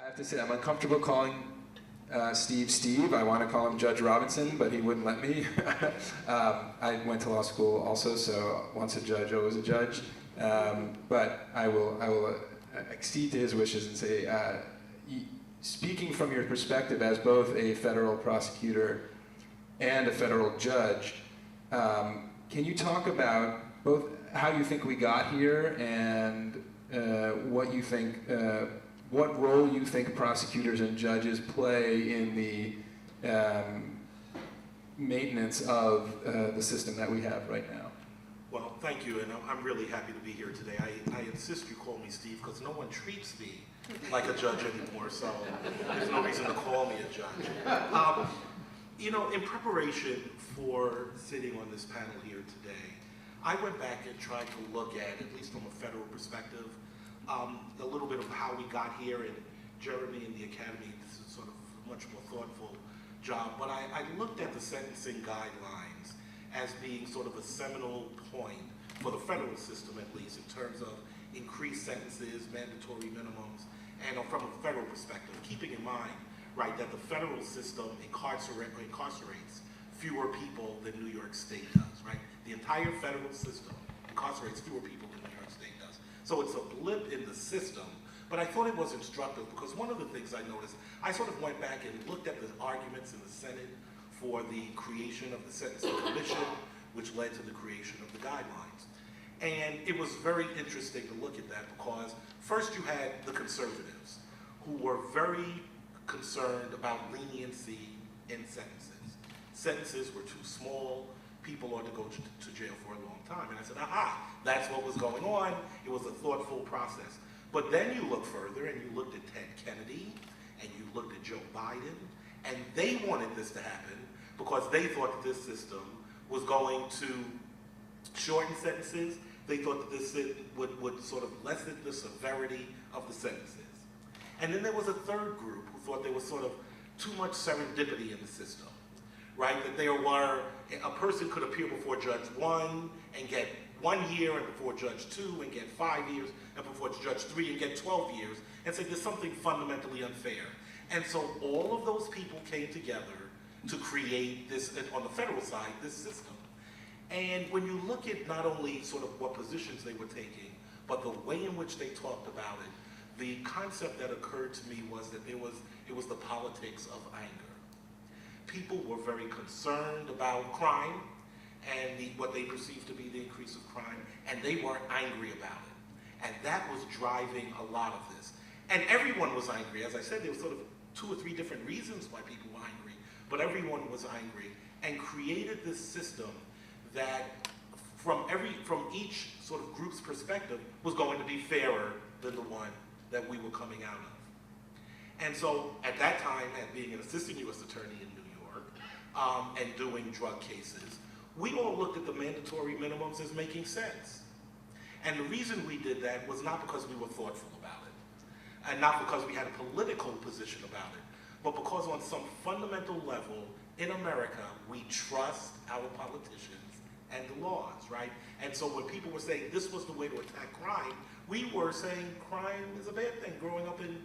have to say, I'm uncomfortable calling Steve. I want to call him Judge Robinson, but he wouldn't let me. I went to law school also, so once a judge, always a judge. But I will accede to his wishes and say, speaking from your perspective as both a federal prosecutor and a federal judge, can you talk about both how you think we got here and what you think, what role you think prosecutors and judges play in the maintenance of the system that we have right now? Well, thank you, and I'm really happy to be here today. I insist you call me Steve because no one treats me like a judge anymore, so there's no reason to call me a judge. You know, in preparation for sitting on this panel here today, I went back and tried to look at least from a federal perspective, a little bit of how we got here, and Jeremy and the Academy, this is sort of a much more thoughtful job, but I looked at the sentencing guidelines as being sort of a seminal point for the federal system, at least, in terms of increased sentences, mandatory minimums, and from a federal perspective, keeping in mind, right, that the federal system incarcerates fewer people than New York State does, right? The entire federal system incarcerates fewer people than New York State does. So it's a blip in the system, but I thought it was instructive because one of the things I noticed, I sort of went back and looked at the arguments in the Senate for the creation of the Sentencing Commission, which led to the creation of the guidelines. And it was very interesting to look at that because first you had the conservatives who were very concerned about leniency in sentences. Sentences were too small, people ought to go to jail for a long time. And I said, aha, that's what was going on. It was a thoughtful process. But then you look further and you looked at Ted Kennedy and you looked at Joe Biden, and they wanted this to happen because they thought that this system was going to shorten sentences. They thought that this would sort of lessen the severity of the sentences. And then there was a third group who thought there was sort of too much serendipity in the system, right? That there were, a person could appear before Judge 1 and get 1 year, and before Judge 2 and get 5 years, and before Judge 3 and get 12 years, and say there's something fundamentally unfair. And so all of those people came together to create this, on the federal side, this system. And when you look at not only sort of what positions they were taking, but the way in which they talked about it, the concept that occurred to me was that it was the politics of anger. People were very concerned about crime and what they perceived to be the increase of crime, and they were angry about it. And that was driving a lot of this. And everyone was angry. As I said, there were sort of 2 or 3 different reasons why people were angry, but everyone was angry and created this system that from each sort of group's perspective was going to be fairer than the one that we were coming out of. And so at that time, at being an assistant U.S. attorney in New York and doing drug cases, we all looked at the mandatory minimums as making sense. And the reason we did that was not because we were thoughtful about it, and not because we had a political position about it, but because on some fundamental level in America, we trust our politicians and the laws, right? And so when people were saying this was the way to attack crime, we were saying crime is a bad thing. Growing up in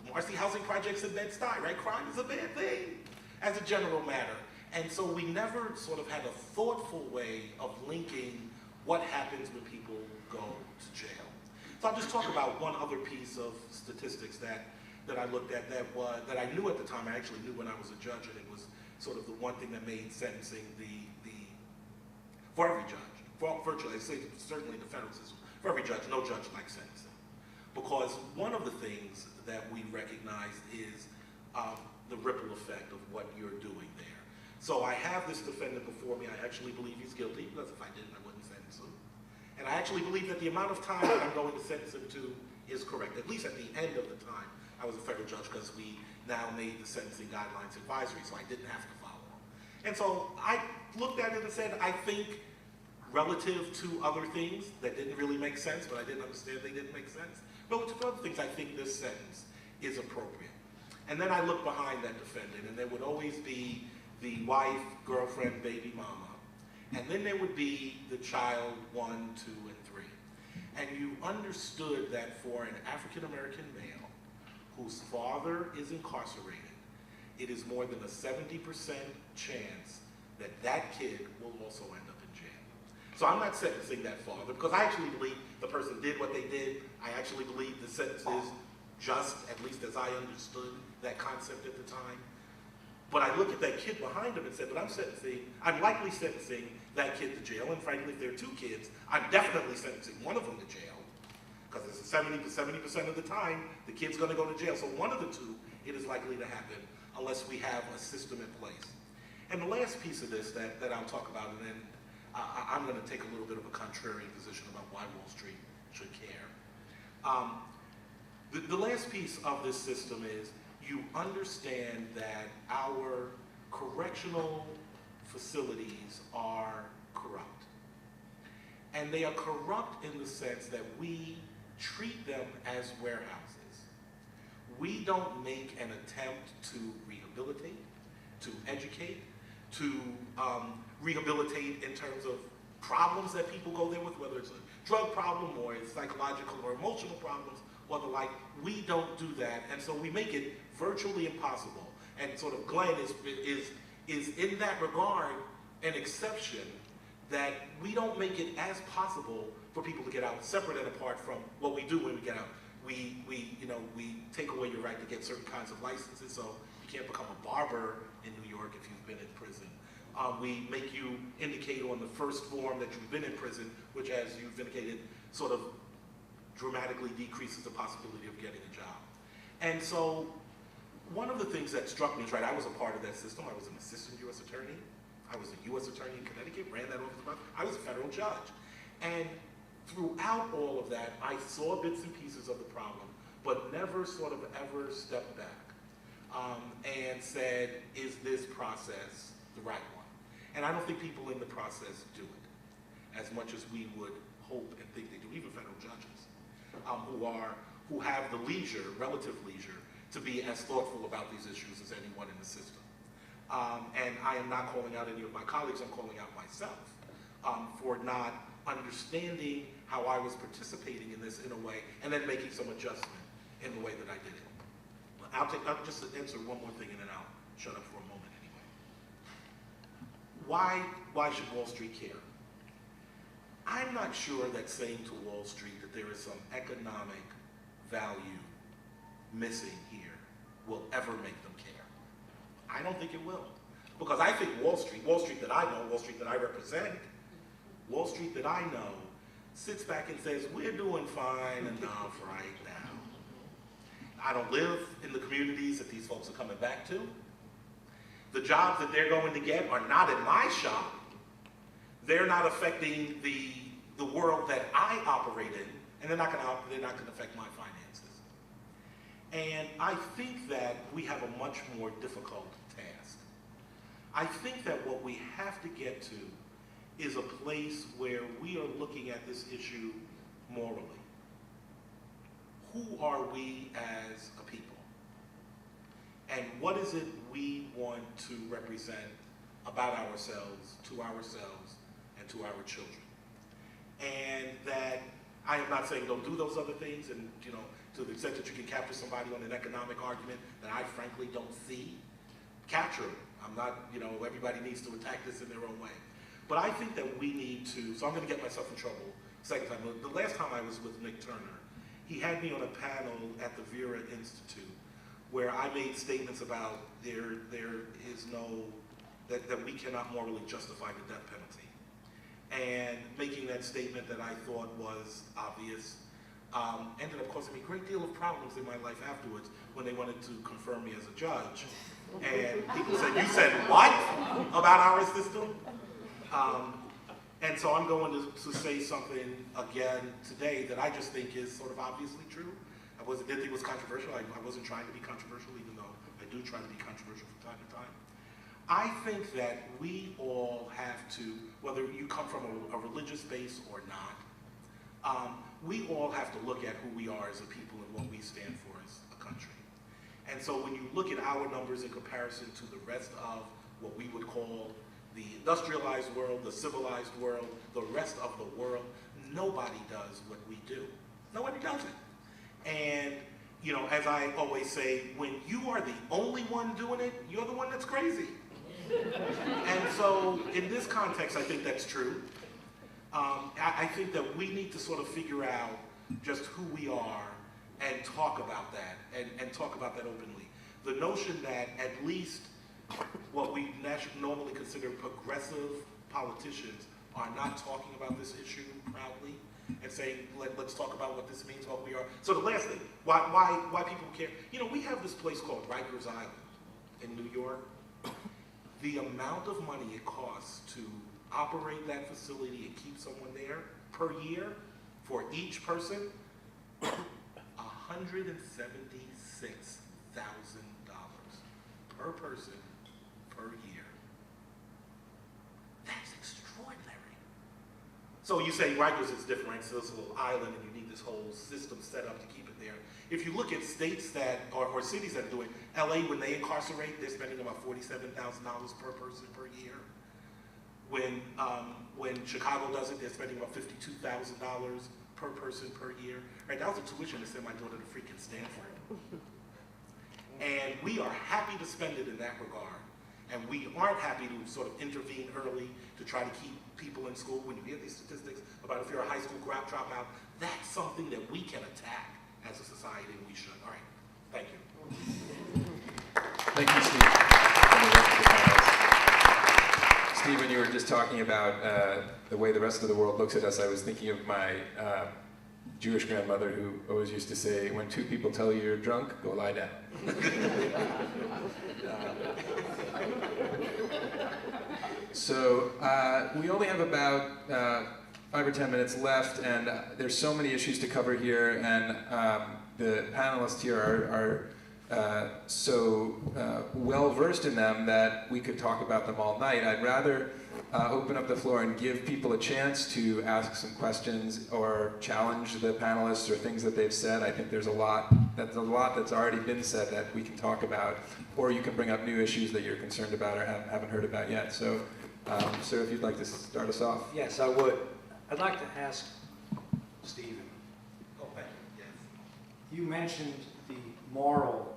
Marcy housing projects in Bed-Stuy, right? Crime is a bad thing as a general matter. And so we never sort of had a thoughtful way of linking what happens when people go to jail. So I'll just talk about one other piece of statistics that I looked at that I knew at the time. I actually knew when I was a judge, and it was sort of the one thing that made sentencing for every judge, for virtually, I say certainly the federal system, for every judge, no judge likes sentencing. Because one of the things that we recognize is the ripple effect of what you're doing there. So I have this defendant before me. I actually believe he's guilty, because if I didn't, I wouldn't sentence him. And I actually believe that the amount of time that I'm going to sentence him to is correct, at least at the end of the time. I was a federal judge because we now made the sentencing guidelines advisory, so I didn't have to follow them. And so I looked at it and said, I think relative to other things that didn't really make sense, but I didn't understand they didn't make sense, relative to other things, I think this sentence is appropriate. And then I looked behind that defendant, and there would always be the wife, girlfriend, baby mama, and then there would be the child 1, 2, and 3. And you understood that for an African-American male whose father is incarcerated, it is more than a 70% chance that that kid will also end up in jail. So I'm not sentencing that father, because I actually believe the person did what they did. I actually believe the sentence is just, at least as I understood that concept at the time. But I look at that kid behind him and said, but I'm likely sentencing that kid to jail, and frankly, if there are two kids, I'm definitely sentencing one of them to jail, because it's 70% of the time, the kid's gonna go to jail. So one of the two, it is likely to happen unless we have a system in place. And the last piece of this that I'll talk about, and then I'm gonna take a little bit of a contrarian position about why Wall Street should care. The last piece of this system is you understand that our correctional facilities are corrupt. And they are corrupt in the sense that we treat them as warehouses. We don't make an attempt to rehabilitate, to educate, to rehabilitate in terms of problems that people go there with, whether it's a drug problem or it's psychological or emotional problems or the like. We don't do that, and so we make it virtually impossible. And sort of Glenn is in that regard an exception, that we don't make it as possible for people to get out, separate and apart from what we do when we get out. We take away your right to get certain kinds of licenses, so you can't become a barber in New York if you've been in prison. We make you indicate on the first form that you've been in prison, which, as you've indicated, sort of dramatically decreases the possibility of getting a job. And so one of the things that struck me is, right, I was a part of that system. I was an assistant U.S. attorney. I was a U.S. attorney in Connecticut, ran that office. I was a federal judge. And throughout all of that, I saw bits and pieces of the problem, but never sort of ever stepped back and said, is this process the right one? And I don't think people in the process do it as much as we would hope and think they do, even federal judges, who have the leisure, relative leisure, to be as thoughtful about these issues as anyone in the system. And I am not calling out any of my colleagues, I'm calling out myself for not understanding how I was participating in this in a way, and then making some adjustment in the way that I did it. I'll just answer one more thing and then I'll shut up for a moment anyway. Why should Wall Street care? I'm not sure that saying to Wall Street that there is some economic value missing here will ever make them care. I don't think it will. Because I think Wall Street that I know, Wall Street that I represent, Wall Street that I know, sits back and says, we're doing fine enough right now. I don't live in the communities that these folks are coming back to. The jobs that they're going to get are not in my shop. They're not affecting the world that I operate in, and they're not going to affect my finances. And I think that we have a much more difficult task. I think that what we have to get to is a place where we are looking at this issue morally. Who are we as a people? And what is it we want to represent about ourselves, to ourselves, and to our children? And that I am not saying don't do those other things, and to the extent that you can capture somebody on an economic argument that I frankly don't see, capture them. I'm not, everybody needs to attack this in their own way. But I think that we need to, so I'm going to get myself in trouble second time. The last time I was with Nick Turner, he had me on a panel at the Vera Institute where I made statements about there is no, that we cannot morally justify the death penalty. And making that statement that I thought was obvious ended up causing me a great deal of problems in my life afterwards when they wanted to confirm me as a judge. And people said, you said what about our system? And so I'm going to say something again today that I just think is sort of obviously true. I didn't think it was controversial. I wasn't trying to be controversial, even though I do try to be controversial from time to time. I think that we all have to, whether you come from a religious base or not, we all have to look at who we are as a people and what we stand for as a country. And so when you look at our numbers in comparison to the rest of what we would call the industrialized world, the civilized world, the rest of the world, nobody does what we do. Nobody does it. And you know, as I always say, when you are the only one doing it, you're the one that's crazy. And so in this context, I think that's true. I think that we need to sort of figure out just who we are and talk about that, and talk about that openly. The notion that at least what we normally consider progressive politicians are not talking about this issue proudly and saying, let's talk about what this means, what we are. So the last thing, why people care. You know, we have this place called Rikers Island in New York. The amount of money it costs to operate that facility and keep someone there per year for each person, $176,000 per person per year. That's extraordinary. So you say Rikers is different, so it's a little island and you need this whole system set up to keep it there. If you look at states that, or cities that do it, LA, when they incarcerate, they're spending about $47,000 per person per year. When Chicago does it, they're spending about $52,000 per person per year. Right, that was the tuition to send my daughter to freaking Stanford. And we are happy to spend it in that regard. And we aren't happy to sort of intervene early to try to keep people in school. When you hear these statistics about if you're a high school dropout, that's something that we can attack as a society, and we should. All right, thank you. Thank you, Steve. Steve, when you were just talking about the way the rest of the world looks at us, I was thinking of my Jewish grandmother who always used to say, when two people tell you you're drunk, go lie down. So we only have about 5 or 10 minutes left, and there's so many issues to cover here, and the panelists here are so well-versed in them that we could talk about them all night. I'd rather open up the floor and give people a chance to ask some questions or challenge the panelists or things that they've said. I think there's a lot that's already been said that we can talk about, or you can bring up new issues that you're concerned about or haven't heard about yet. So, sir, if you'd like to start us off. Yes, I would. I'd like to ask Stephen. Oh, thank you. Yes. You mentioned the moral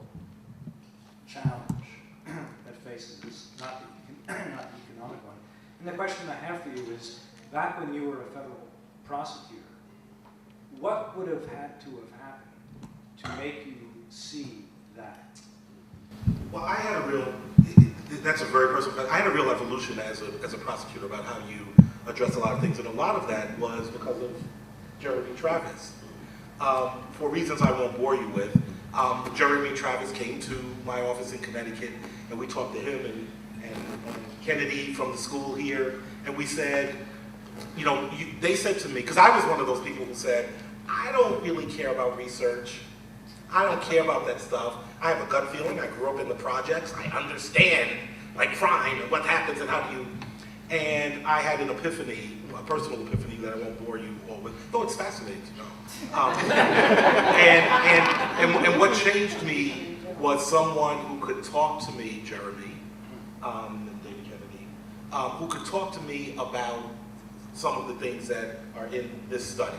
challenge that faces us, not the economic one. And the question I have for you is, back when you were a federal prosecutor, what would have had to have happened to make you see that? Well, I had a real, that's a very personal, I had a real evolution as a prosecutor about how you address a lot of things, and a lot of that was because of Jeremy Travis. For reasons I won't bore you with, Jeremy Travis came to my office in Connecticut, and we talked to him and Kennedy from the school here, and we said, you know, they said to me, because I was one of those people who said, I don't really care about research. I don't care about that stuff. I have a gut feeling. I grew up in the projects. I understand, like, crime and what happens and how do you, and I had an epiphany, a personal epiphany that I won't bore you all with, though it's fascinating to know. And what changed me was someone who could talk to me, Jeremy, and David Kennedy, who could talk to me about some of the things that are in this study.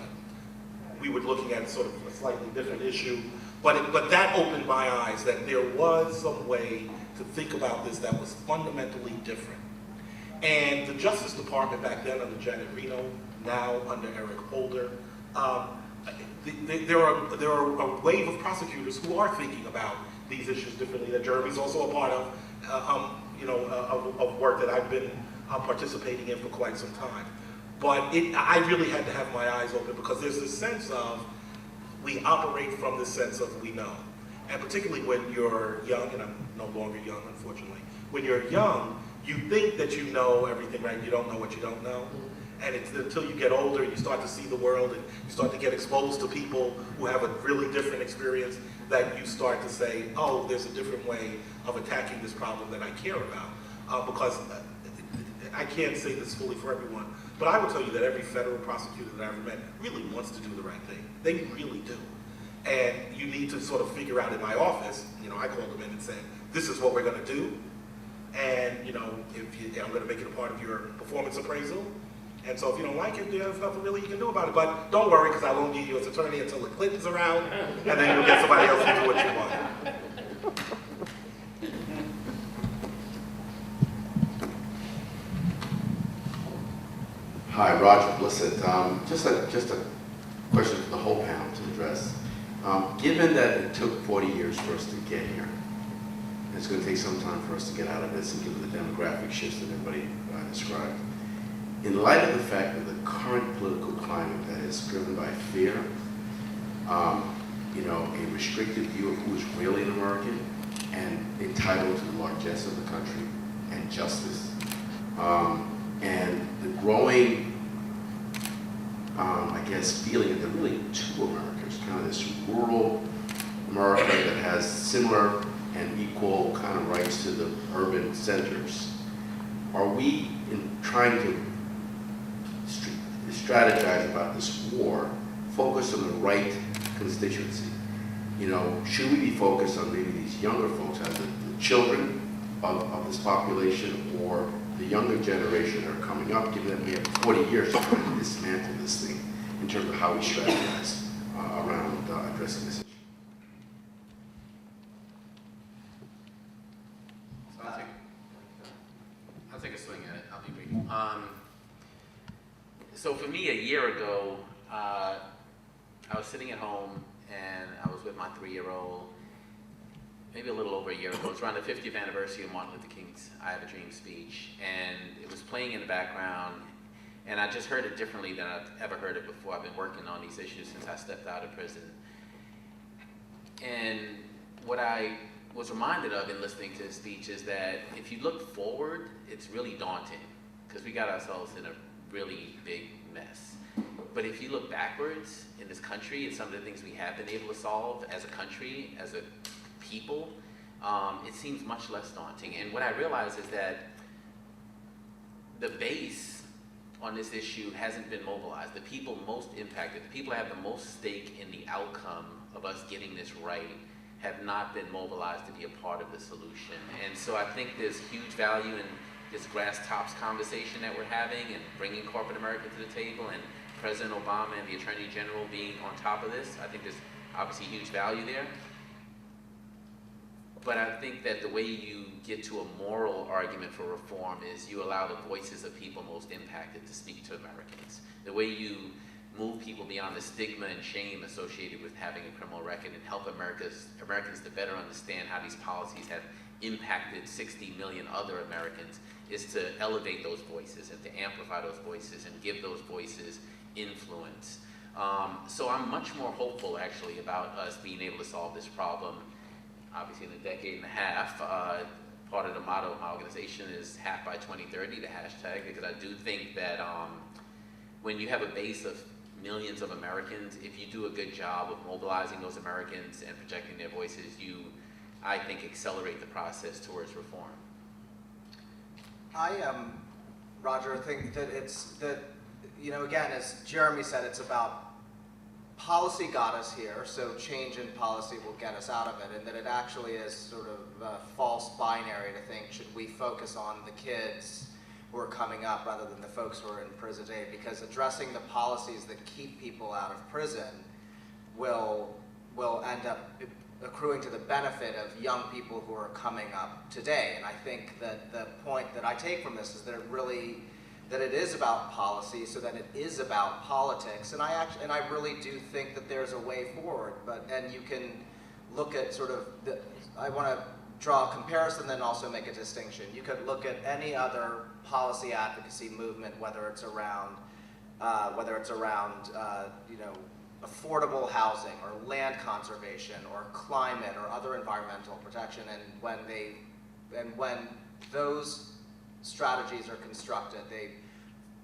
We were looking at sort of a slightly different issue, but that opened my eyes that there was some way to think about this that was fundamentally different. And the Justice Department back then under Janet Reno, now under Eric Holder, there are a wave of prosecutors who are thinking about these issues differently. That Jeremy's also a part of, of work that I've been participating in for quite some time. But I really had to have my eyes open because there's this sense of, we operate from this sense of we know. And particularly when you're young, and I'm no longer young, unfortunately, when you're young, you think that you know everything, right? You don't know what you don't know. And it's until you get older, you start to see the world, and you start to get exposed to people who have a really different experience, that you start to say, oh, there's a different way of attacking this problem that I care about. Because I can't say this fully for everyone, but I will tell you that every federal prosecutor that I've ever met really wants to do the right thing. They really do. And you need to sort of figure out in my office, you know, I called them in and said, this is what we're going to do. And, you know, I'm going to make it a part of your performance appraisal. And so if you don't like it, there's nothing really you can do about it. But don't worry, because I won't need you as attorney until the Clintons around, and then you'll get somebody else to do what you want. Hi, Roger Blissett. Just a question for the whole panel to address. Given that it took 40 years for us to get here, and it's going to take some time for us to get out of this, and given the demographic shifts that everybody described, in light of the fact that the current political climate that is driven by fear, a restricted view of who is really an American and entitled to the largesse of the country and justice, and the growing, feeling that there are really two Americas, kind of this rural America that has similar and equal kind of rights to the urban centers. Are we trying to strategize about this war, focus on the right constituency? Should we be focused on maybe these younger folks, either the children of this population or the younger generation that are coming up, given that we have 40 years to try to dismantle this thing in terms of how we strategize around addressing this issue? I'll take a swing at it. I'll be brief. So for me, a year ago, I was sitting at home and I was with my 3-year-old, maybe a little over a year ago. It was around the 50th anniversary of Martin Luther King's I Have a Dream speech, and it was playing in the background, and I just heard it differently than I've ever heard it before. I've been working on these issues since I stepped out of prison. And what I was reminded of in listening to his speech is that if you look forward, it's really daunting, because we got ourselves in a really big mess. But if you look backwards in this country and some of the things we have been able to solve as a country, as a people, it seems much less daunting. And what I realize is that the base on this issue hasn't been mobilized. The people most impacted, the people that have the most stake in the outcome of us getting this right, have not been mobilized to be a part of the solution. And so I think there's huge value in this grass tops conversation that we're having and bringing corporate America to the table, and President Obama and the Attorney General being on top of this. I think there's obviously huge value there. But I think that the way you get to a moral argument for reform is you allow the voices of people most impacted to speak to Americans. The way you move people beyond the stigma and shame associated with having a criminal record and help Americans to better understand how these policies have impacted 60 million other Americans is to elevate those voices and to amplify those voices and give those voices influence. So I'm much more hopeful actually about us being able to solve this problem. Obviously in a decade and a half, part of the motto of my organization is half by 2030, the hashtag, because I do think that when you have a base of millions of Americans, if you do a good job of mobilizing those Americans and projecting their voices, you, I think, accelerate the process towards reform. Roger, think that again, as Jeremy said, it's about policy got us here, so change in policy will get us out of it, and that it actually is sort of a false binary to think, should we focus on the kids who are coming up rather than the folks who are in prison today, because addressing the policies that keep people out of prison will end up accruing to the benefit of young people who are coming up today. And I think that the point that I take from this is that it is about policy, so that it is about politics. And I really do think that there's a way forward. And you can look at sort of I want to draw a comparison, then also make a distinction. You could look at any other policy advocacy movement, whether it's around affordable housing or land conservation or climate or other environmental protection, and when those strategies are constructed,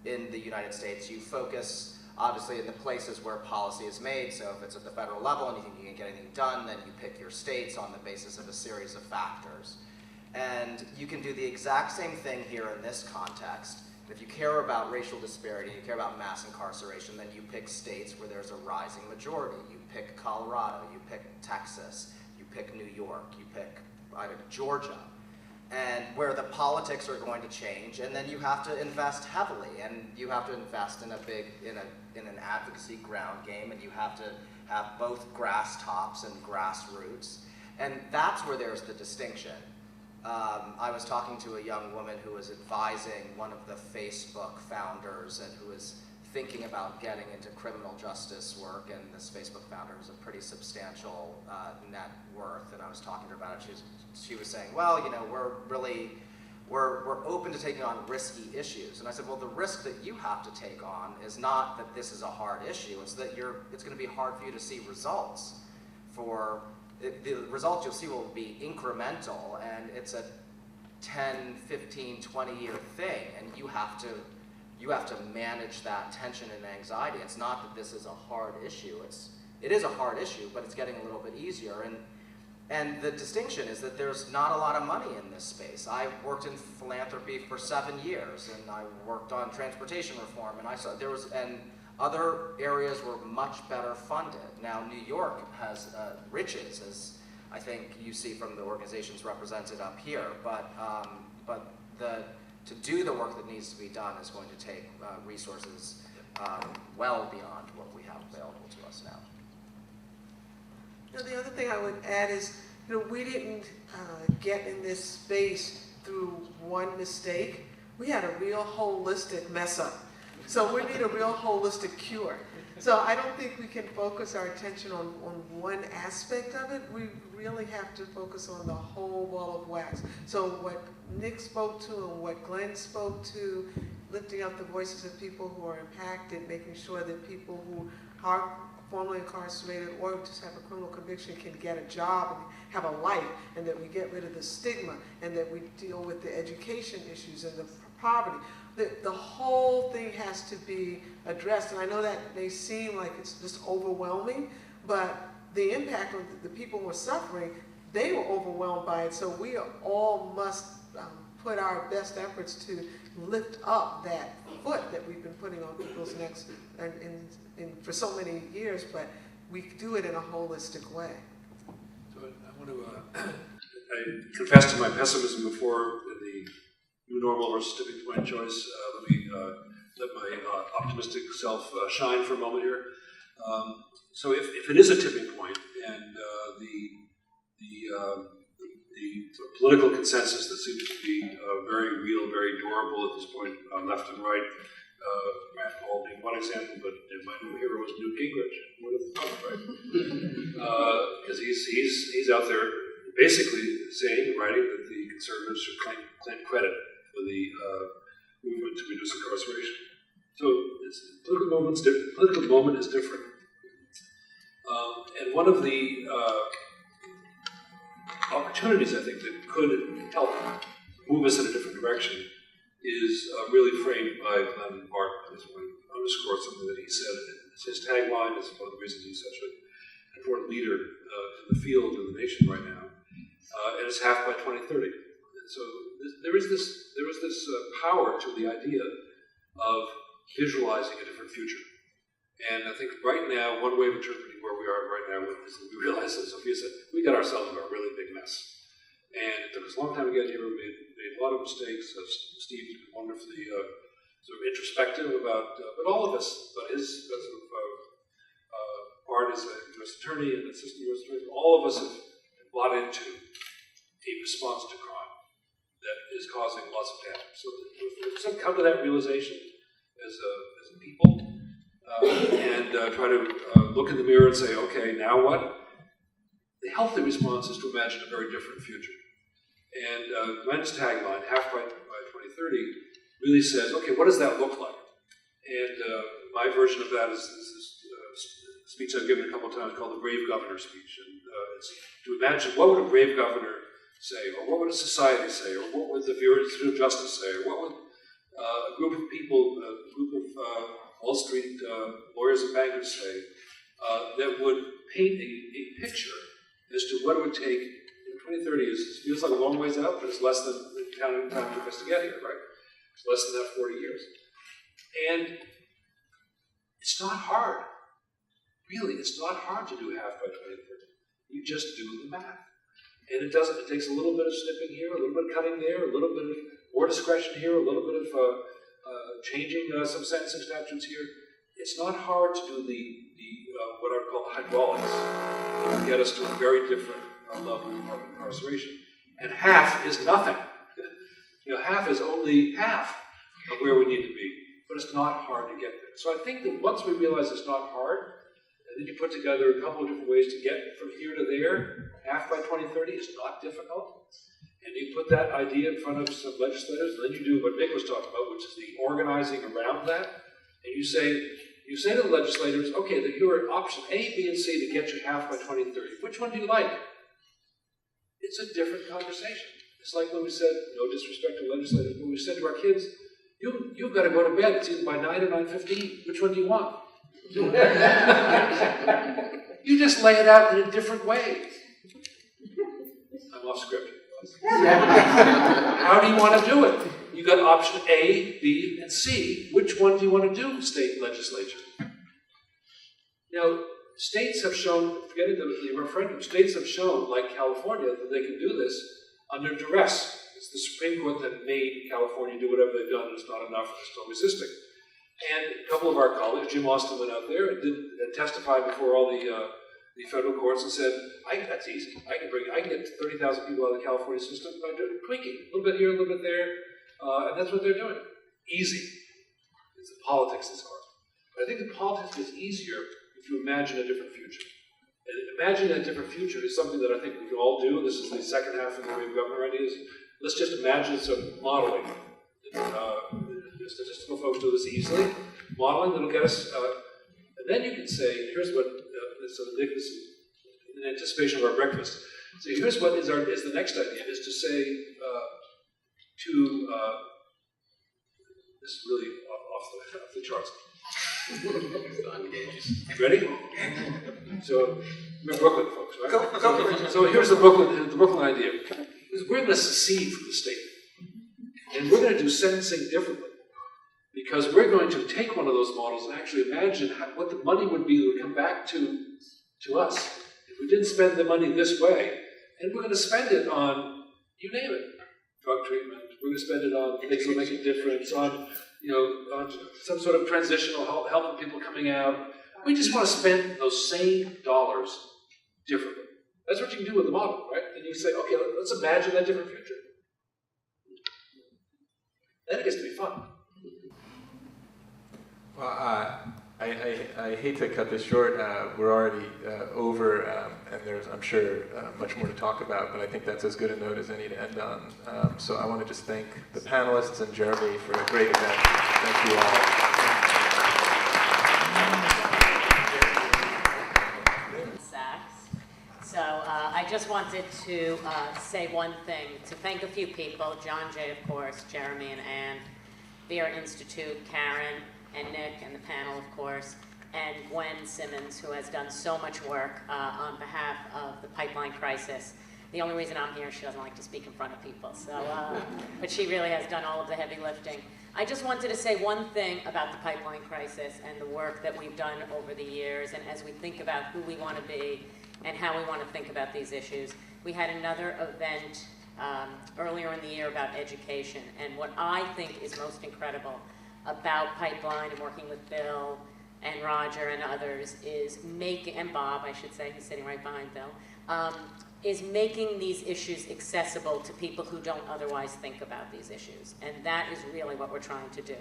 in the United States, you focus obviously in the places where policy is made. So if it's at the federal level and you think you can get anything done, then you pick your states on the basis of a series of factors. And you can do the exact same thing here in this context. If you care about racial disparity, you care about mass incarceration, then you pick states where there's a rising majority. You pick Colorado, you pick Texas, you pick New York, you pick Georgia. and where the politics are going to change, and then you have to invest heavily, and you have to invest in an advocacy ground game, and you have to have both grass tops and grassroots, and that's where there's the distinction. I was talking to a young woman who was advising one of the Facebook founders and who was thinking about getting into criminal justice work, and this Facebook founder has a pretty substantial net worth, and I was talking to her about it. She was saying, well, you know, we're open to taking on risky issues. And I said, well, the risk that you have to take on is not that this is a hard issue, it's that it's going to be hard for you to see results. The results you'll see will be incremental, and it's a 10, 15, 20-year thing, and you have to manage that tension and anxiety. It's not that this is a hard issue. It is a hard issue, but it's getting a little bit easier. And the distinction is that there's not a lot of money in this space. I worked in philanthropy for 7 years, and I worked on transportation reform, and other areas were much better funded. Now, New York has riches, as I think you see from the organizations represented up here, but to do the work that needs to be done is going to take resources well beyond what we have available to us now. You know, the other thing I would add is, you know, we didn't get in this space through one mistake. We had a real holistic mess up. So we need a real holistic cure. So I don't think we can focus our attention on one aspect of it. We really have to focus on the whole ball of wax. So what Nick spoke to and what Glenn spoke to, lifting up the voices of people who are impacted, making sure that people who are formerly incarcerated or just have a criminal conviction can get a job and have a life, and that we get rid of the stigma, and that we deal with the education issues and the poverty. The whole thing has to be addressed, and I know that may seem like it's just overwhelming, but the impact on the people who are suffering, they were overwhelmed by it, so we all must put our best efforts to lift up that foot that we've been putting on people's necks for so many years, but we do it in a holistic way. So I want to I confessed to my pessimism before the new normal versus tipping point choice. Let me let my optimistic self shine for a moment here. So if it is a tipping point, and the political consensus that seems to be very real, very durable at this point, left and right, Rand Paul being one example, but my new hero is Newt Gingrich. What have thought, right? Because he's out there basically saying and writing that the conservatives should claim credit for the movement to reduce incarceration. So the political moment is different. And one of the opportunities, I think, that could help move us in a different direction is really framed by Glenn Barton. I just want to underscore something that he said. It's his tagline. It's one of the reasons he's such an important leader in the field, in the nation right now. And it's half by 2030. And so there is this power to the idea of visualizing a different future. And I think right now, one way of interpreting where we are right now is that we realize, as Sophia said, we got ourselves in a really big mess. And it took us a long time to get here. We made a lot of mistakes. Steve's been wonderfully sort of introspective about, but all of us, but his sort of part as a U.S. attorney and assistant U.S. attorney, all of us have bought into a response to crime that is causing lots of damage. So we've come to that realization as a people, and try to look in the mirror and say, okay, now what? The healthy response is to imagine a very different future. And Glenn's tagline, half by 2030, really says, okay, what does that look like? And my version of that is this speech I've given a couple of times called the Brave Governor speech. And it's to imagine what would a brave governor say, or what would a society say, or what would the Bureau of Justice say, or what would a group of people, a group of Wall Street lawyers and bankers say, that would paint a picture as to what it would take. 2030 feels like a long ways out, but it's less than the time it took us to get here, right? It's less than that 40 years. And it's not hard. Really, it's not hard to do half by 2030. You just do the math. And it takes a little bit of snipping here, a little bit of cutting there, a little bit of more discretion here, a little bit of changing some sentencing statutes here. It's not hard to do the what I would call the hydraulics that will get us to a very different level of incarceration. And half is nothing. Half is only half of where we need to be. But it's not hard to get there. So I think that once we realize it's not hard, and then you put together a couple of different ways to get from here to there, half by 2030 is not difficult. And you put that idea in front of some legislators, and then you do what Nick was talking about, which is the organizing around that. And you say to the legislators, okay, that you are option A, B, and C to get you half by 2030. Which one do you like? It's a different conversation. It's like when we said, no disrespect to legislators, when we said to our kids, you've got to go to bed. It's either by 9 or 9:15. Which one do you want? You just lay it out in a different way. I'm off script. How do you want to do it? You got option A, B, and C. Which one do you want to do, state legislature? Now, states have shown, forgetting the referendum, states have shown, like California, that they can do this under duress. It's the Supreme Court that made California do whatever they've done, and it's not enough, and they're still resisting. And a couple of our colleagues, Jim Austin went out there and testified before all the federal courts and said, that's easy. I can get 30,000 people out of the California system by tweaking a little bit here, a little bit there, and that's what they're doing. Easy. It's the politics that's hard. But I think the politics gets easier if you imagine a different future. And imagining a different future is something that I think we can all do. This is the second half of the Wave Governor ideas. Let's just imagine some modeling. Statistical folks do this easily. Modeling that'll get us, and then you can say, here's what, so Nick, this is in anticipation of our breakfast. So here's what is the next idea, is to say this is really off the charts. Ready? So, we're Brooklyn folks, right? Go for it. So here's the Brooklyn idea. We're going to secede from the state. And we're going to do sentencing differently. Because we're going to take one of those models and actually imagine what the money would be that would come back to us if we didn't spend the money this way. And we're going to spend it on, you name it, drug treatment. We're going to spend it on things that make a difference, on some sort of transitional helping people coming out. We just want to spend those same dollars differently. That's what you can do with the model, right? And you say, okay, let's imagine that different future. Then it gets to be fun. Well, I hate to cut this short. We're already over, and there's, I'm sure, much more to talk about, but I think that's as good a note as any to end on. So I want to just thank the panelists and Jeremy for a great event. Thank you all. So I just wanted to say one thing, to thank a few people, John Jay, of course, Jeremy and Ann, Vera Institute, Karen, and Nick, and the panel, of course, and Gwen Simmons, who has done so much work on behalf of the pipeline crisis. The only reason I'm here is she doesn't like to speak in front of people, so, but she really has done all of the heavy lifting. I just wanted to say one thing about the pipeline crisis and the work that we've done over the years, and as we think about who we want to be and how we want to think about these issues. We had another event earlier in the year about education, and what I think is most incredible about Pipeline and working with Bill and Roger and others is and Bob, I should say, he's sitting right behind Bill, is making these issues accessible to people who don't otherwise think about these issues. And that is really what we're trying to do.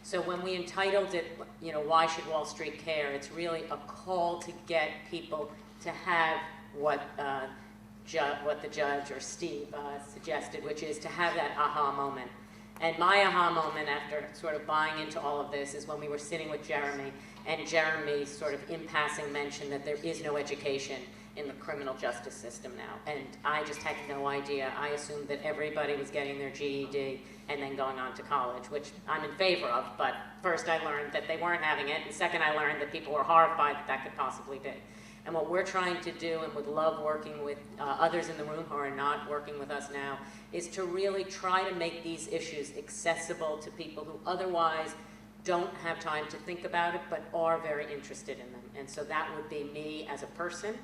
So when we entitled it, Why Should Wall Street Care? It's really a call to get people to have what the judge or Steve suggested, which is to have that aha moment. And my aha moment after sort of buying into all of this is when we were sitting with Jeremy, and Jeremy sort of in passing mentioned that there is no education in the criminal justice system now. And I just had no idea. I assumed that everybody was getting their GED and then going on to college, which I'm in favor of, but first I learned that they weren't having it, and second I learned that people were horrified that that could possibly be. And what we're trying to do, and would love working with others in the room who are not working with us now, is to really try to make these issues accessible to people who otherwise don't have time to think about it, but are very interested in them. And so that would be me as a person.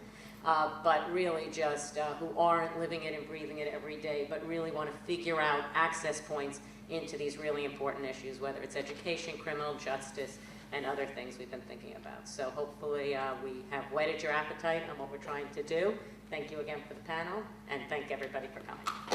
but really just who aren't living it and breathing it every day, but really want to figure out access points into these really important issues, whether it's education, criminal justice, and other things we've been thinking about. So hopefully we have whetted your appetite on what we're trying to do. Thank you again for the panel, and thank everybody for coming.